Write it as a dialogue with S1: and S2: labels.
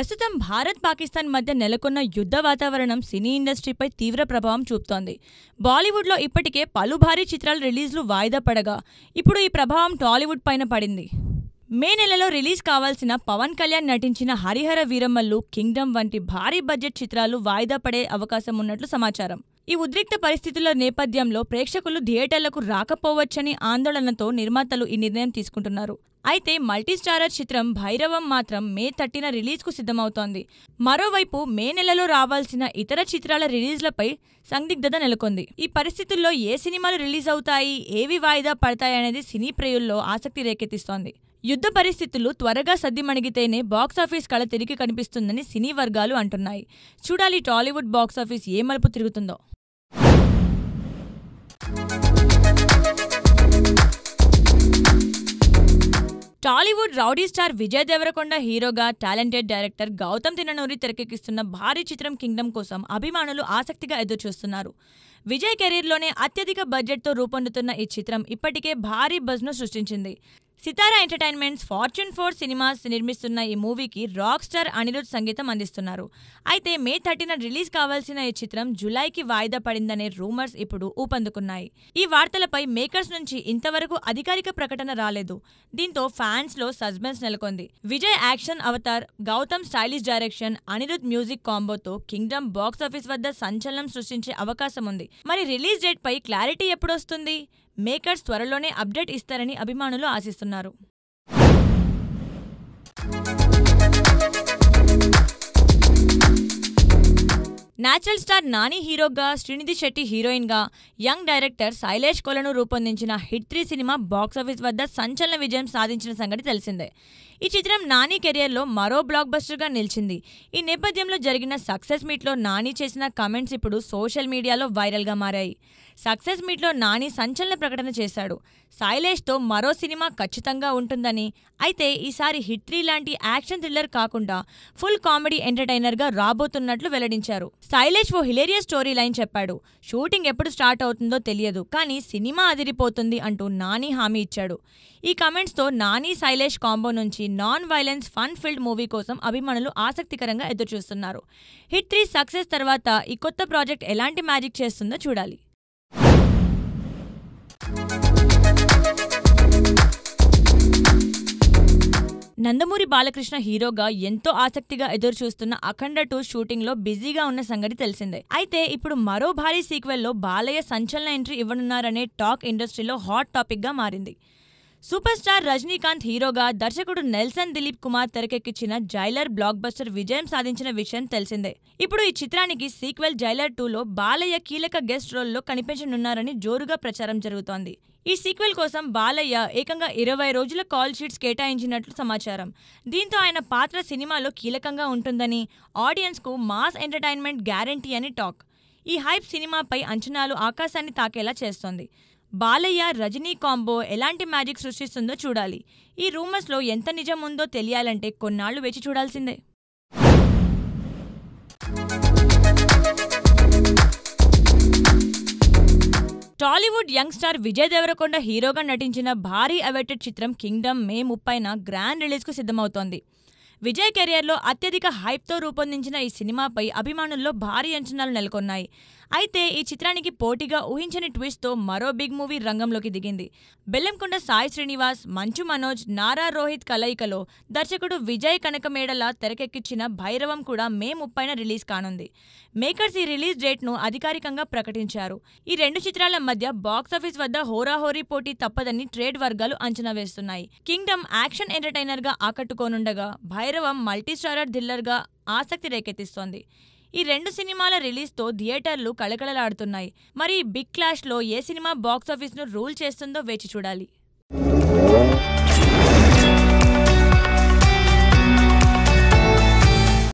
S1: ప్రస్తుతం భారత్-పాకిస్తాన్ మధ్య నెలకొన్న యుద్ధ వాతావరణం సినీ ఇండస్ట్రీపై తీవ్ర ప్రభావం చూపుతోంది. బాలీవుడ్లో ఇప్పటికే పలు భారీ చిత్రాల రిలీజ్లు వాయిదా పడగా ఇప్పుడు ఈ ప్రభావం టాలీవుడ్ పైన పడింది. మే నెలలో రిలీజ్ కావాల్సిన పవన్ కళ్యాణ్ నటించిన హరిహర వీరమల్లు, కింగ్డమ్ వంటి భారీ బడ్జెట్ చిత్రాలు వాయిదా పడే అవకాశం ఉన్నట్లు సమాచారం. ఈ ఉద్రిక్త పరిస్థితుల నేపథ్యంలో ప్రేక్షకులు థియేటర్లకు రాకపోవచ్చని ఆందోళనతో నిర్మాతలు ఈ నిర్ణయం తీసుకుంటున్నారు. అయితే మల్టీస్టారర్ చిత్రం భైరవం మాత్రం మే 30న రిలీజ్కు సిద్ధమవుతోంది. మరోవైపు మే నెలలో రావాల్సిన ఇతర చిత్రాల రిలీజ్లపై సందిగ్ధత నెలకొంది. ఈ పరిస్థితుల్లో ఏ సినిమాలు రిలీజ్ అవుతాయి, ఏవి వాయిదా పడతాయనేది సినీ ప్రియుల్లో ఆసక్తి రేకెత్తిస్తోంది. యుద్ధ పరిస్థితులు త్వరగా సద్దిమణిగితేనే బాక్సాఫీస్ కళ తిరిగి కనిపిస్తుందని సినీ వర్గాలు అంటున్నాయి. చూడాలి టాలీవుడ్ బాక్సాఫీస్ ఏ మలుపు తిరుగుతుందో. టాలీవుడ్ రౌడీ స్టార్ విజయ్ దేవరకొండ హీరోగా టాలెంటెడ్ డైరెక్టర్ గౌతమ్ తిన్ననూరి తెరకెక్కిస్తున్న భారీ చిత్రం కింగ్డమ్ కోసం అభిమానులు ఆసక్తిగా ఎదురుచూస్తున్నారు. విజయ్ కెరీర్లోనే అత్యధిక బడ్జెట్తో రూపొందుతున్న ఈ చిత్రం ఇప్పటికే భారీ బజ్ను సృష్టించింది. సితారా ఎంటర్టైన్మెంట్స్, ఫార్చ్యూన్ 4 సినిమాస్ నిర్మిస్తున్న ఈ మూవీకి రాక్ స్టార్ అనిరుద్ సంగీతం అందిస్తున్నారు. అయితే మే 30న రిలీజ్ కావాల్సిన ఈ చిత్రం జూలైకి వాయిదా పడిందనే రూమర్స్ ఇప్పుడు ఊపందుకున్నాయి. ఈ వార్తలపై మేకర్స్ నుంచి ఇంతవరకు అధికారిక ప్రకటన రాలేదు. దీంతో ఫ్యాన్స్లో సస్పెన్స్ నెలకొంది. విజయ్ యాక్షన్ అవతార్, Gautam stylish direction, Anirudh music కాంబోతో కింగ్డమ్ బాక్సాఫీస్ వద్ద సంచలనం సృష్టించే అవకాశం ఉంది. మరి రిలీజ్ డేట్ పై క్లారిటీ ఎప్పుడొస్తుంది? మేకర్స్ త్వరలోనే అప్డేట్ ఇస్తారని అభిమానులు ఆశిస్తున్నారు. నేచురల్ స్టార్ నాని హీరోగా, శ్రీనిధి శెట్టి హీరోయిన్గా, యంగ్ డైరెక్టర్ శైలేష్ కొలను రూపొందించిన హిట్ 3 సినిమా బాక్సాఫీస్ వద్ద సంచలన విజయం సాధించిన సంగతి తెలిసిందే. ఈ చిత్రం నాని కెరియర్లో మరో బ్లాక్ బస్టర్గా నిలిచింది. ఈ నేపథ్యంలో జరిగిన సక్సెస్ మీట్లో నాని చేసిన కామెంట్స్ ఇప్పుడు సోషల్ మీడియాలో వైరల్గా మారాయి. సక్సెస్ మీట్లో నాని సంచలన ప్రకటన చేశాడు. శైలేష్తో మరో సినిమా ఖచ్చితంగా ఉంటుందని, అయితే ఈసారి హిట్ 3 లాంటి యాక్షన్ థ్రిల్లర్ కాకుండా ఫుల్ కామెడీ ఎంటర్టైనర్గా రాబోతున్నట్లు వెల్లడించారు. శైలేష్ ఓ హిలేరియస్ స్టోరీ లైన్ చెప్పాడు. షూటింగ్ ఎప్పుడు స్టార్ట్ అవుతుందో తెలియదు, కానీ సినిమా అదిరిపోతుంది అంటూ నాని హామీ ఇచ్చాడు. ఈ కమెంట్స్తో నాని శైలేష్ కాంబో నుంచి non violence fun field movie కోసం అభిమానులు ఆసక్తికరంగా ఎదురుచూస్తున్నారు. హిట్ 3 సక్సెస్ తర్వాత ఈ కొత్త ప్రాజెక్ట్ ఎలాంటి మ్యాజిక్ చేస్తుందో చూడాలి. నందమూరి బాలకృష్ణ హీరోగా ఎంతో ఆసక్తిగా ఎదురుచూస్తున్న అఖండ 2 షూటింగ్లో బిజీగా ఉన్న సంగతి తెలిసిందే. అయితే ఇప్పుడు మరో భారీ సీక్వెల్లో బాలయ్య సంచలన ఎంట్రీ ఇవ్వనున్నారనే టాక్ ఇండస్ట్రీలో హాట్ టాపిక్గా మారింది. సూపర్ స్టార్ రజనీకాంత్ హీరోగా దర్శకుడు నెల్సన్ దిలీప్ కుమార్ తెరకెక్కించిన జైలర్ బ్లాక్ బస్టర్ విజయం సాధించిన విషయం తెలిసిందే. ఇప్పుడు ఈ చిత్రానికి సీక్వెల్ జైలర్ 2లో బాలయ్య కీలక గెస్ట్ రోల్లో కనిపించనున్నారని జోరుగా ప్రచారం జరుగుతోంది. ఈ సీక్వెల్ కోసం బాలయ్య ఏకంగా 20 రోజుల కాల్ షీట్స్ కేటాయించినట్లు సమాచారం. దీంతో ఆయన పాత్ర సినిమాలో కీలకంగా ఉంటుందని, ఆడియన్స్కు మాస్ ఎంటర్టైన్మెంట్ గ్యారంటీ అని టాక్. ఈ హైప్ సినిమాపై అంచనాలు ఆకాశాన్ని తాకేలా చేస్తోంది. బాలయ్య రజనీ కాంబో ఎలాంటి మ్యాజిక్ సృష్టిస్తుందో చూడాలి. ఈ రూమర్స్లో ఎంత నిజం ఉందో తెలియాలంటే కొన్నాళ్లు వేచి చూడాల్సిందే. టాలీవుడ్ యంగ్ స్టార్ విజయ్ దేవరకొండ హీరోగా నటించిన భారీ అవైటెడ్ చిత్రం కింగ్డమ్ మే 30న గ్రాండ్ రిలీజ్కు సిద్ధమవుతోంది. విజయ్ కెరియర్లో అత్యధిక హైప్తో రూపొందించిన ఈ సినిమాపై అభిమానుల్లో భారీ అంచనాలు నెలకొన్నాయి. అయితే ఈ చిత్రానికి పోటీగా ఊహించని ట్విస్ట్తో మరో బిగ్ మూవీ రంగంలోకి దిగింది. బెల్లంకొండ సాయి శ్రీనివాస్, మంచు మనోజ్, నారా రోహిత్ కలయికలో దర్శకుడు విజయ్ కనకమేడల తెరకెక్కించిన భైరవం కూడా మే 30న రిలీజ్ కానుంది. మేకర్స్ ఈ రిలీజ్ డేట్ను అధికారికంగా ప్రకటించారు. ఈ 2 చిత్రాల మధ్య బాక్సాఫీస్ వద్ద హోరాహోరీ పోటీ తప్పదని ట్రేడ్ వర్గాలు అంచనా వేస్తున్నాయి. కింగ్డమ్ యాక్షన్ ఎంటర్టైనర్గా ఆకట్టుకోనుండగా భైరవం మల్టీస్టారర్ థ్రిల్లర్గా ఆసక్తి రేకెత్తిస్తోంది. ఈ 2 సినిమాల రిలీజ్తో థియేటర్లు కళకళలాడుతున్నాయి. మరి బిగ్ క్లాష్లో ఏ సినిమా బాక్సాఫీస్ను రూల్ చేస్తుందో వేచి చూడాలి.